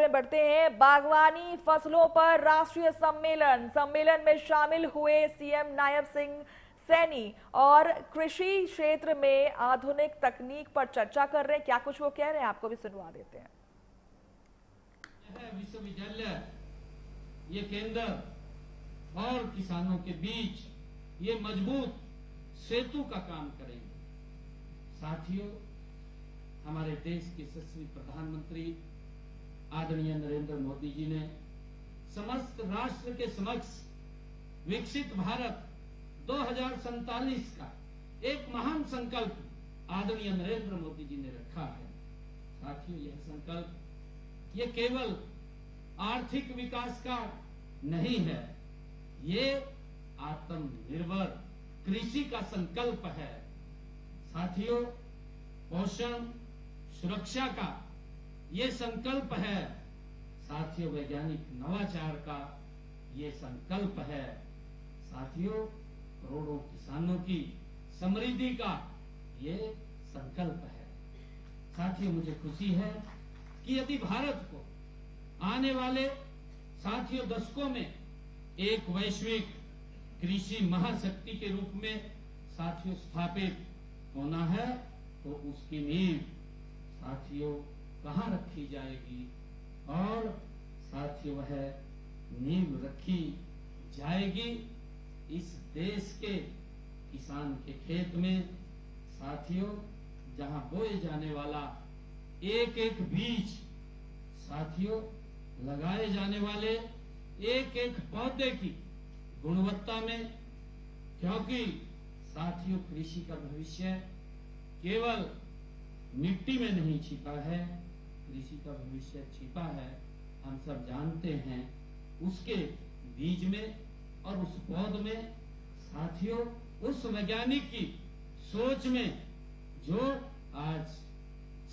में बढ़ते हैं। बागवानी फसलों पर राष्ट्रीय सम्मेलन में शामिल हुए सीएम नायब सिंह सैनी और कृषि क्षेत्र में आधुनिक तकनीक पर चर्चा कर रहे हैं। क्या कुछ वो कह रहे हैं, आपको भी सुनवा देते हैं। विश्वविद्यालय ये केंद्र और किसानों के बीच ये मजबूत सेतु का काम करेंगे। साथियों, हमारे देश के यशस्वी प्रधानमंत्री आदरणीय नरेंद्र मोदी जी ने समस्त राष्ट्र के समक्ष विकसित भारत 2047 का एक महान संकल्प आदरणीय नरेंद्र मोदी जी ने रखा है। साथियों, यह संकल्प ये केवल आर्थिक विकास का नहीं है, ये आत्मनिर्भर कृषि का संकल्प है। साथियों, पोषण सुरक्षा का ये संकल्प है। साथियों, वैज्ञानिक नवाचार का ये संकल्प है। साथियों, करोड़ों किसानों की समृद्धि का ये संकल्प है। साथियों, मुझे खुशी है कि यदि भारत को आने वाले साथियों दशकों में एक वैश्विक कृषि महाशक्ति के रूप में साथियों स्थापित होना है, तो उसकी नींव साथियों कहाँ रखी जाएगी? और साथियों, वह नींव रखी जाएगी इस देश के किसान के खेत में। साथियों, जहां बोए जाने वाला एक एक बीज, साथियों लगाए जाने वाले एक एक पौधे की गुणवत्ता में, क्योंकि साथियों कृषि का भविष्य केवल मिट्टी में नहीं छिपा है, कृषि का भविष्य छिपा है, हम सब जानते हैं, उसके बीज में और उस पौध में। साथियों, उस वैज्ञानिक की सोच में जो आज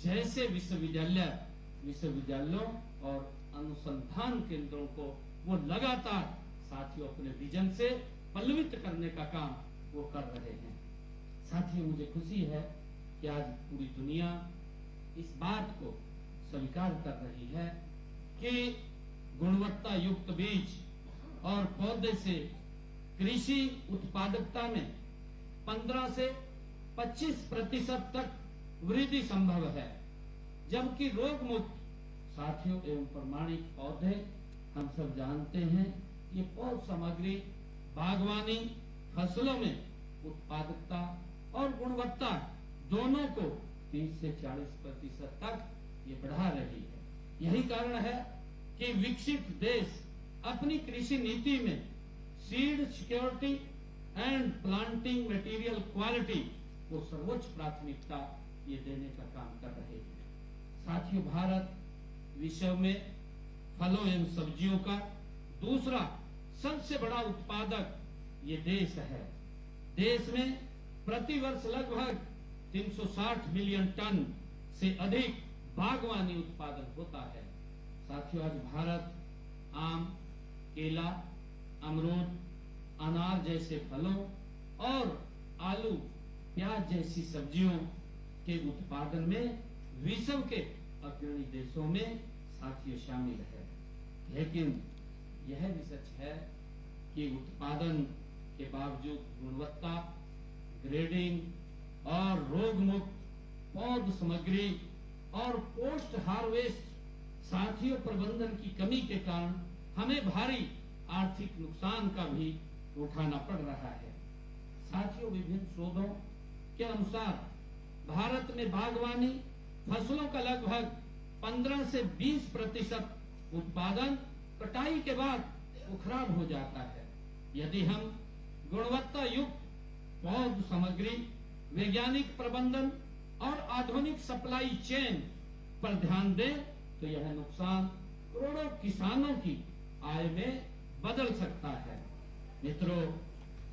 जैसे विश्वविद्यालयों और अनुसंधान केंद्रों को वो लगातार साथियों अपने विजन से पल्लवित करने का काम वो कर रहे हैं। साथियों, मुझे खुशी है कि आज पूरी दुनिया इस बात को स्वीकार कर रही है कि गुणवत्ता युक्त बीज और पौधे से कृषि उत्पादकता में 15 से 25% तक वृद्धि संभव है, जबकि रोग मुक्त साथियों एवं प्रमाणिक पौधे हम सब जानते हैं, ये पौध सामग्री बागवानी फसलों में उत्पादकता और गुणवत्ता दोनों को 30 से 40% तक ये बढ़ा रही है। यही कारण है कि विकसित देश अपनी कृषि नीति में seed security and planting material quality को सर्वोच्च प्राथमिकता ये देने का काम कर रहे हैं। साथियों, भारत विश्व में फलों एवं सब्जियों का दूसरा सबसे बड़ा उत्पादक ये देश है। देश में प्रतिवर्ष लगभग 360 मिलियन टन से अधिक बागवानी उत्पादन होता है। साथियों, आज भारत आम, केला, अमरूद, अनार जैसे फलों और आलू, प्याज जैसी सब्जियों के उत्पादन में विश्व के अग्रणी देशों में साथियों शामिल है। लेकिन यह भी सच है कि उत्पादन के बावजूद गुणवत्ता, ग्रेडिंग और रोग मुक्त पौध सामग्री और पोस्ट हार्वेस्ट साथियों प्रबंधन की कमी के कारण हमें भारी आर्थिक नुकसान का भी उठाना पड़ रहा है। साथियों, विभिन्न शोधों के अनुसार भारत में बागवानी फसलों का लगभग 15 से 20% उत्पादन कटाई के बाद वो खराब हो जाता है। यदि हम गुणवत्ता युक्त पौध सामग्री, वैज्ञानिक प्रबंधन और आधुनिक सप्लाई चेन पर ध्यान दें, तो यह नुकसान करोड़ों किसानों की आय में बदल सकता है। मित्रों,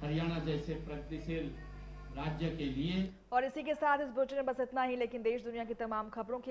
हरियाणा जैसे प्रगतिशील राज्य के लिए और इसी के साथ इस बुलेटिन में बस इतना ही, लेकिन देश दुनिया की तमाम खबरों के